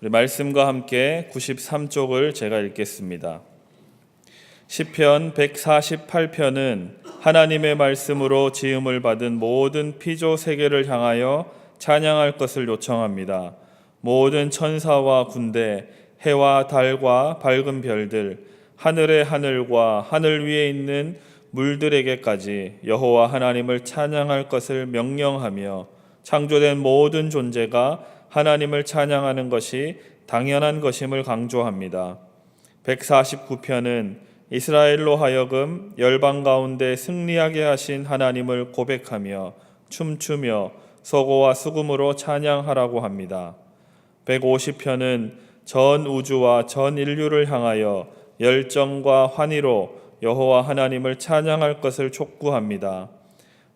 우리 말씀과 함께 93쪽을 제가 읽겠습니다. 시편 148편은 하나님의 말씀으로 지음을 받은 모든 피조 세계를 향하여 찬양할 것을 요청합니다. 모든 천사와 군대, 해와 달과 밝은 별들, 하늘의 하늘과 하늘 위에 있는 물들에게까지 여호와 하나님을 찬양할 것을 명령하며 창조된 모든 존재가 하나님을 찬양하는 것이 당연한 것임을 강조합니다. 149편은 이스라엘로 하여금 열방 가운데 승리하게 하신 하나님을 고백하며 춤추며 서고와 수금으로 찬양하라고 합니다. 150편은 전 우주와 전 인류를 향하여 열정과 환희로 여호와 하나님을 찬양할 것을 촉구합니다.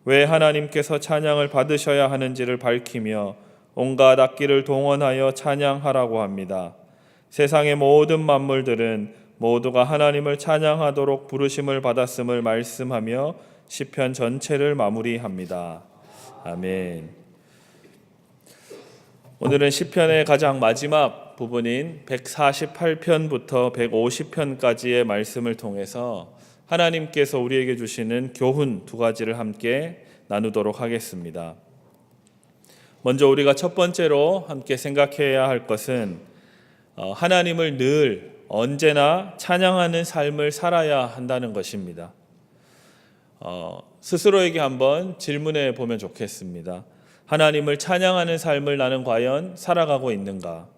왜 하나님께서 찬양을 받으셔야 하는지를 밝히며 온갖 악기를 동원하여 찬양하라고 합니다. 세상의 모든 만물들은 모두가 하나님을 찬양하도록 부르심을 받았음을 말씀하며 시편 전체를 마무리합니다. 아멘. 오늘은 시편의 가장 마지막 부분인 148편부터 150편까지의 말씀을 통해서 하나님께서 우리에게 주시는 교훈 두 가지를 함께 나누도록 하겠습니다. 먼저 우리가 첫 번째로 함께 생각해야 할 것은 하나님을 늘 언제나 찬양하는 삶을 살아야 한다는 것입니다. 스스로에게 한번 질문해 보면 좋겠습니다. 하나님을 찬양하는 삶을 나는 과연 살아가고 있는가?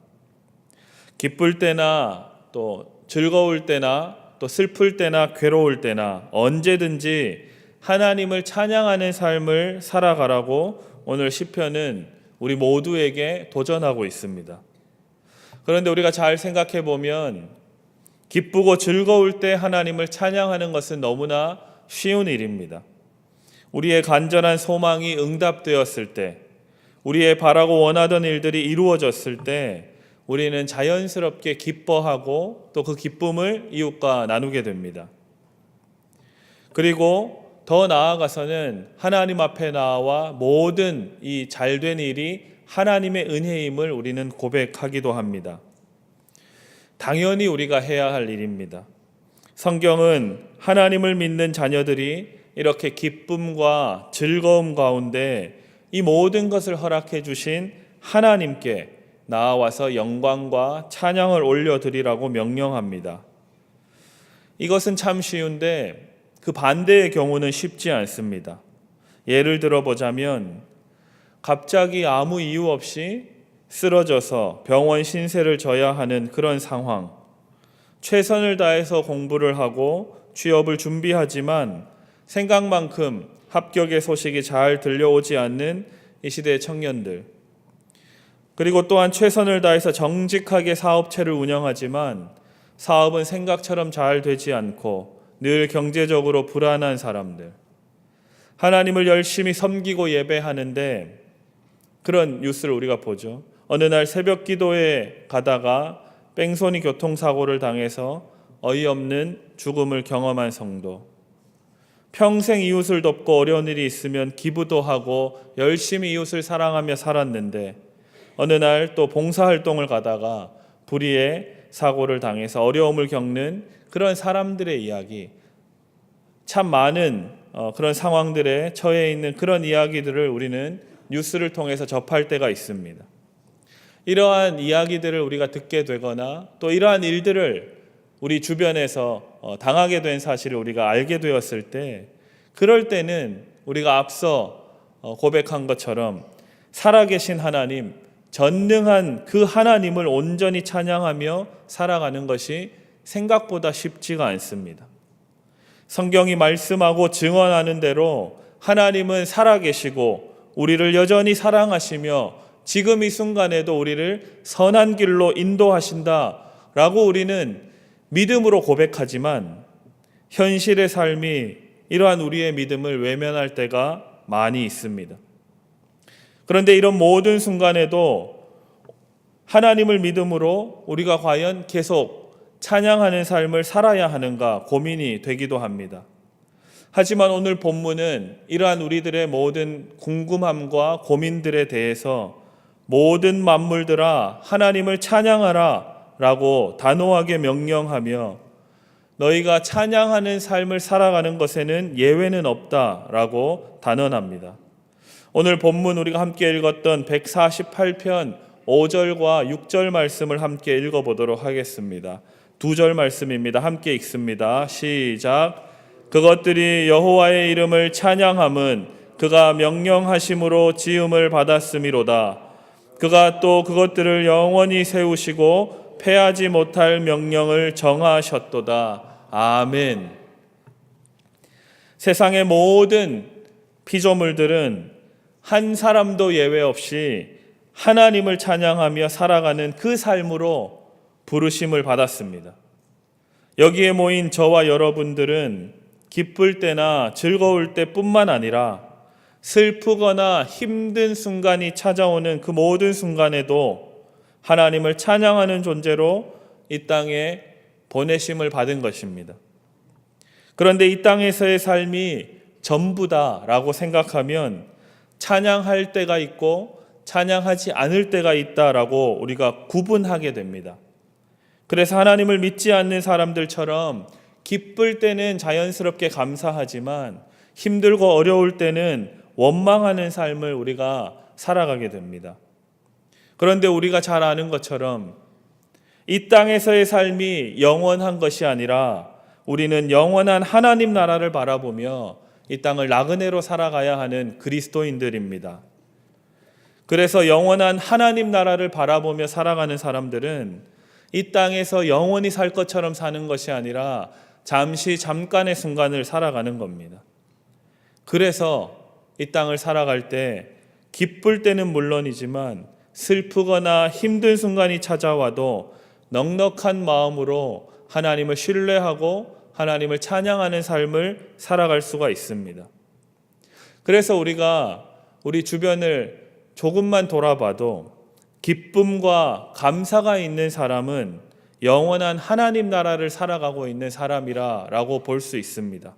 기쁠 때나 또 즐거울 때나 또 슬플 때나 괴로울 때나 언제든지 하나님을 찬양하는 삶을 살아가라고 오늘 시편은 우리 모두에게 도전하고 있습니다. 그런데 우리가 잘 생각해 보면 기쁘고 즐거울 때 하나님을 찬양하는 것은 너무나 쉬운 일입니다. 우리의 간절한 소망이 응답되었을 때, 우리의 바라고 원하던 일들이 이루어졌을 때 우리는 자연스럽게 기뻐하고 또 그 기쁨을 이웃과 나누게 됩니다. 그리고 더 나아가서는 하나님 앞에 나와 모든 이 잘된 일이 하나님의 은혜임을 우리는 고백하기도 합니다. 당연히 우리가 해야 할 일입니다. 성경은 하나님을 믿는 자녀들이 이렇게 기쁨과 즐거움 가운데 이 모든 것을 허락해 주신 하나님께 나아와서 영광과 찬양을 올려드리라고 명령합니다. 이것은 참 쉬운데 그 반대의 경우는 쉽지 않습니다. 예를 들어보자면 갑자기 아무 이유 없이 쓰러져서 병원 신세를 져야 하는 그런 상황, 최선을 다해서 공부를 하고 취업을 준비하지만 생각만큼 합격의 소식이 잘 들려오지 않는 이 시대의 청년들, 그리고 또한 최선을 다해서 정직하게 사업체를 운영하지만 사업은 생각처럼 잘 되지 않고 늘 경제적으로 불안한 사람들, 하나님을 열심히 섬기고 예배하는데 그런 뉴스를 우리가 보죠. 어느 날 새벽 기도에 가다가 뺑소니 교통사고를 당해서 어이없는 죽음을 경험한 성도, 평생 이웃을 돕고 어려운 일이 있으면 기부도 하고 열심히 이웃을 사랑하며 살았는데 어느 날 또 봉사활동을 가다가 불의의 사고를 당해서 어려움을 겪는 그런 사람들의 이야기, 참 많은 그런 상황들에 처해 있는 그런 이야기들을 우리는 뉴스를 통해서 접할 때가 있습니다. 이러한 이야기들을 우리가 듣게 되거나 또 이러한 일들을 우리 주변에서 당하게 된 사실을 우리가 알게 되었을 때, 그럴 때는 우리가 앞서 고백한 것처럼 살아계신 하나님, 전능한 그 하나님을 온전히 찬양하며 살아가는 것이 생각보다 쉽지가 않습니다. 성경이 말씀하고 증언하는 대로 하나님은 살아계시고 우리를 여전히 사랑하시며 지금 이 순간에도 우리를 선한 길로 인도하신다라고 우리는 믿음으로 고백하지만 현실의 삶이 이러한 우리의 믿음을 외면할 때가 많이 있습니다. 그런데 이런 모든 순간에도 하나님을 믿음으로 우리가 과연 계속 찬양하는 삶을 살아야 하는가 고민이 되기도 합니다. 하지만 오늘 본문은 이러한 우리들의 모든 궁금함과 고민들에 대해서 모든 만물들아 하나님을 찬양하라 라고 단호하게 명령하며 너희가 찬양하는 삶을 살아가는 것에는 예외는 없다 라고 단언합니다. 오늘 본문 우리가 함께 읽었던 148편 5절과 6절 말씀을 함께 읽어보도록 하겠습니다. 2절 말씀입니다. 함께 읽습니다. 시작. 그것들이 여호와의 이름을 찬양함은 그가 명령하심으로 지음을 받았음이로다. 그가 또 그것들을 영원히 세우시고 패하지 못할 명령을 정하셨도다. 아멘. 세상의 모든 피조물들은 한 사람도 예외 없이 하나님을 찬양하며 살아가는 그 삶으로 부르심을 받았습니다. 여기에 모인 저와 여러분들은 기쁠 때나 즐거울 때뿐만 아니라 슬프거나 힘든 순간이 찾아오는 그 모든 순간에도 하나님을 찬양하는 존재로 이 땅에 보내심을 받은 것입니다. 그런데 이 땅에서의 삶이 전부다라고 생각하면 찬양할 때가 있고 찬양하지 않을 때가 있다라고 우리가 구분하게 됩니다. 그래서 하나님을 믿지 않는 사람들처럼 기쁠 때는 자연스럽게 감사하지만 힘들고 어려울 때는 원망하는 삶을 우리가 살아가게 됩니다. 그런데 우리가 잘 아는 것처럼 이 땅에서의 삶이 영원한 것이 아니라 우리는 영원한 하나님 나라를 바라보며 이 땅을 나그네로 살아가야 하는 그리스도인들입니다. 그래서 영원한 하나님 나라를 바라보며 살아가는 사람들은 이 땅에서 영원히 살 것처럼 사는 것이 아니라 잠깐의 순간을 살아가는 겁니다. 그래서 이 땅을 살아갈 때 기쁠 때는 물론이지만 슬프거나 힘든 순간이 찾아와도 넉넉한 마음으로 하나님을 신뢰하고 하나님을 찬양하는 삶을 살아갈 수가 있습니다. 그래서 우리가 우리 주변을 조금만 돌아봐도 기쁨과 감사가 있는 사람은 영원한 하나님 나라를 살아가고 있는 사람이라고 볼 수 있습니다.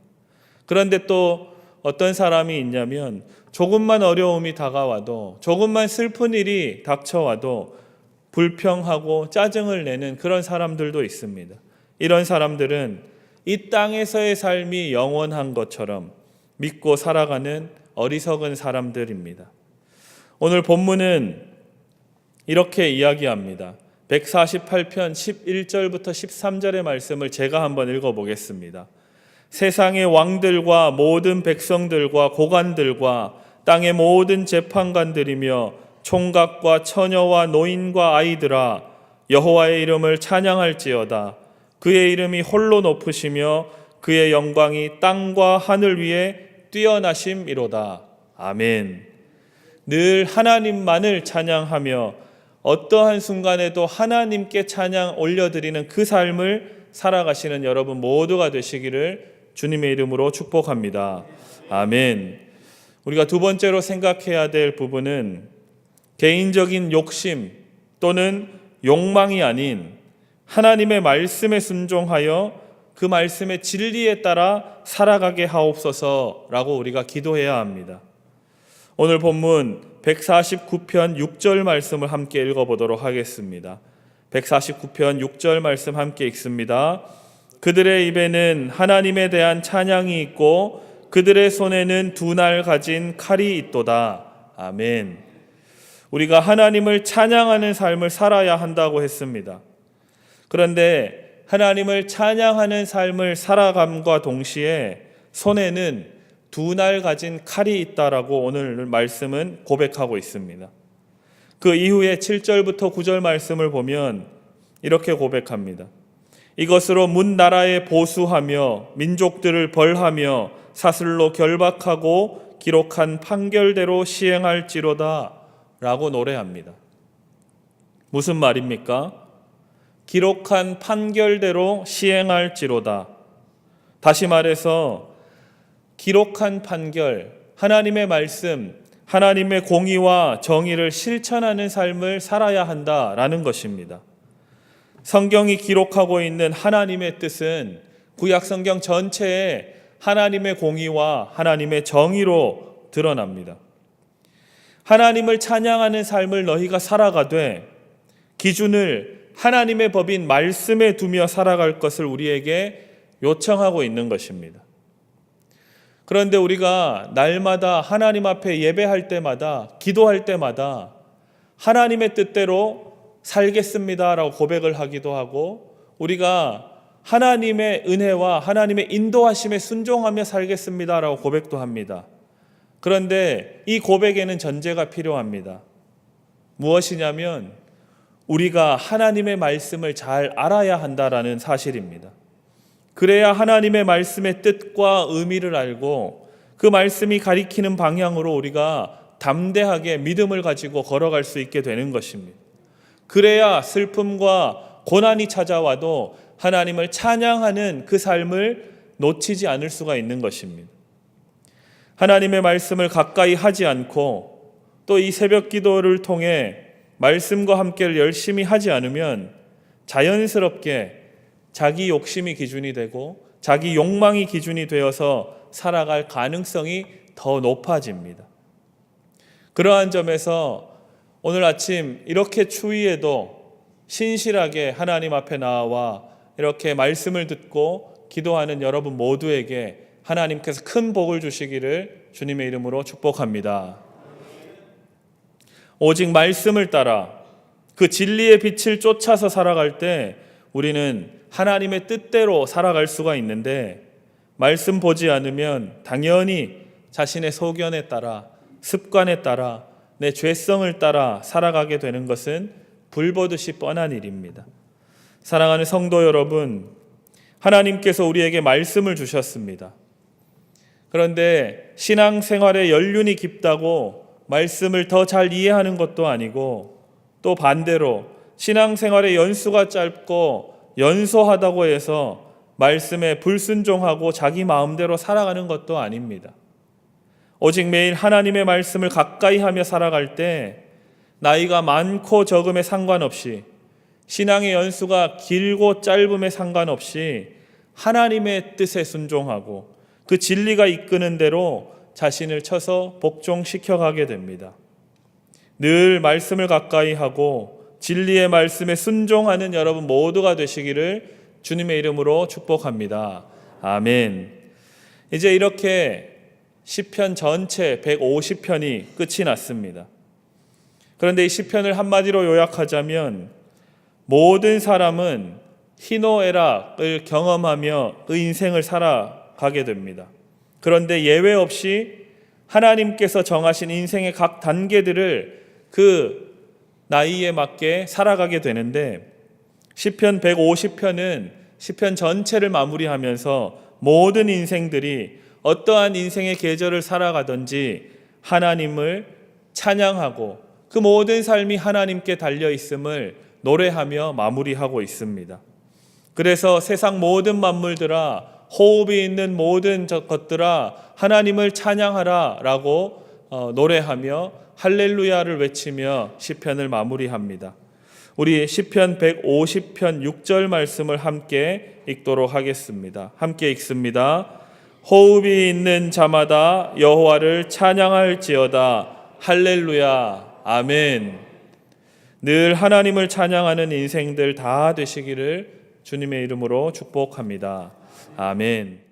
그런데 또 어떤 사람이 있냐면 조금만 어려움이 다가와도 조금만 슬픈 일이 닥쳐와도 불평하고 짜증을 내는 그런 사람들도 있습니다. 이런 사람들은 이 땅에서의 삶이 영원한 것처럼 믿고 살아가는 어리석은 사람들입니다. 오늘 본문은 이렇게 이야기합니다. 148편 11절부터 13절의 말씀을 제가 한번 읽어보겠습니다. 세상의 왕들과 모든 백성들과 고관들과 땅의 모든 재판관들이며 총각과 처녀와 노인과 아이들아 여호와의 이름을 찬양할지어다. 그의 이름이 홀로 높으시며 그의 영광이 땅과 하늘 위에 뛰어나심이로다. 아멘. 늘 하나님만을 찬양하며 어떠한 순간에도 하나님께 찬양 올려드리는 그 삶을 살아가시는 여러분 모두가 되시기를 주님의 이름으로 축복합니다. 아멘. 우리가 두 번째로 생각해야 될 부분은 개인적인 욕심 또는 욕망이 아닌 하나님의 말씀에 순종하여 그 말씀의 진리에 따라 살아가게 하옵소서라고 우리가 기도해야 합니다. 오늘 본문 149편 6절 말씀을 함께 읽어보도록 하겠습니다. 149편 6절 말씀 함께 읽습니다. 그들의 입에는 하나님에 대한 찬양이 있고 그들의 손에는 두 날 가진 칼이 있도다. 아멘. 우리가 하나님을 찬양하는 삶을 살아야 한다고 했습니다. 그런데 하나님을 찬양하는 삶을 살아감과 동시에 손에는 두 날 가진 칼이 있다라고 오늘 말씀은 고백하고 있습니다. 그 이후에 7절부터 9절 말씀을 보면 이렇게 고백합니다. 이것으로 문 나라에 보수하며 민족들을 벌하며 사슬로 결박하고 기록한 판결대로 시행할지로다 라고 노래합니다. 무슨 말입니까? 기록한 판결대로 시행할지로다. 다시 말해서 기록한 판결, 하나님의 말씀, 하나님의 공의와 정의를 실천하는 삶을 살아야 한다라는 것입니다. 성경이 기록하고 있는 하나님의 뜻은 구약 성경 전체에 하나님의 공의와 하나님의 정의로 드러납니다. 하나님을 찬양하는 삶을 너희가 살아가되 기준을 하나님의 법인 말씀에 두며 살아갈 것을 우리에게 요청하고 있는 것입니다. 그런데 우리가 날마다 하나님 앞에 예배할 때마다, 기도할 때마다 하나님의 뜻대로 살겠습니다라고 고백을 하기도 하고, 우리가 하나님의 은혜와 하나님의 인도하심에 순종하며 살겠습니다라고 고백도 합니다. 그런데 이 고백에는 전제가 필요합니다. 무엇이냐면 우리가 하나님의 말씀을 잘 알아야 한다라는 사실입니다. 그래야 하나님의 말씀의 뜻과 의미를 알고 그 말씀이 가리키는 방향으로 우리가 담대하게 믿음을 가지고 걸어갈 수 있게 되는 것입니다. 그래야 슬픔과 고난이 찾아와도 하나님을 찬양하는 그 삶을 놓치지 않을 수가 있는 것입니다. 하나님의 말씀을 가까이 하지 않고 또 이 새벽 기도를 통해 말씀과 함께를 열심히 하지 않으면 자연스럽게 자기 욕심이 기준이 되고 자기 욕망이 기준이 되어서 살아갈 가능성이 더 높아집니다. 그러한 점에서 오늘 아침 이렇게 추위에도 신실하게 하나님 앞에 나와 이렇게 말씀을 듣고 기도하는 여러분 모두에게 하나님께서 큰 복을 주시기를 주님의 이름으로 축복합니다. 오직 말씀을 따라 그 진리의 빛을 쫓아서 살아갈 때 우리는 하나님의 뜻대로 살아갈 수가 있는데, 말씀 보지 않으면 당연히 자신의 소견에 따라, 습관에 따라, 내 죄성을 따라 살아가게 되는 것은 불보듯이 뻔한 일입니다. 사랑하는 성도 여러분, 하나님께서 우리에게 말씀을 주셨습니다. 그런데 신앙생활의 연륜이 깊다고 말씀을 더 잘 이해하는 것도 아니고, 또 반대로 신앙생활의 연수가 짧고 연소하다고 해서 말씀에 불순종하고 자기 마음대로 살아가는 것도 아닙니다. 오직 매일 하나님의 말씀을 가까이 하며 살아갈 때 나이가 많고 적음에 상관없이, 신앙의 연수가 길고 짧음에 상관없이 하나님의 뜻에 순종하고 그 진리가 이끄는 대로 자신을 쳐서 복종시켜 가게 됩니다. 늘 말씀을 가까이 하고 진리의 말씀에 순종하는 여러분 모두가 되시기를 주님의 이름으로 축복합니다. 아멘. 이제 이렇게 시편 전체 150편이 끝이 났습니다. 그런데 이 시편을 한마디로 요약하자면 모든 사람은 희노애락을 경험하며 그 인생을 살아가게 됩니다. 그런데 예외 없이 하나님께서 정하신 인생의 각 단계들을 그 나이에 맞게 살아가게 되는데, 시편 150편은 시편 전체를 마무리하면서 모든 인생들이 어떠한 인생의 계절을 살아가든지 하나님을 찬양하고 그 모든 삶이 하나님께 달려 있음을 노래하며 마무리하고 있습니다. 그래서 세상 모든 만물들아, 호흡이 있는 모든 것들아 하나님을 찬양하라 라고 노래하며 할렐루야를 외치며 시편을 마무리합니다. 우리 시편 150편 6절 말씀을 함께 읽도록 하겠습니다. 함께 읽습니다. 호흡이 있는 자마다 여호와를 찬양할지어다. 할렐루야. 아멘. 늘 하나님을 찬양하는 인생들 다 되시기를 주님의 이름으로 축복합니다. 아멘.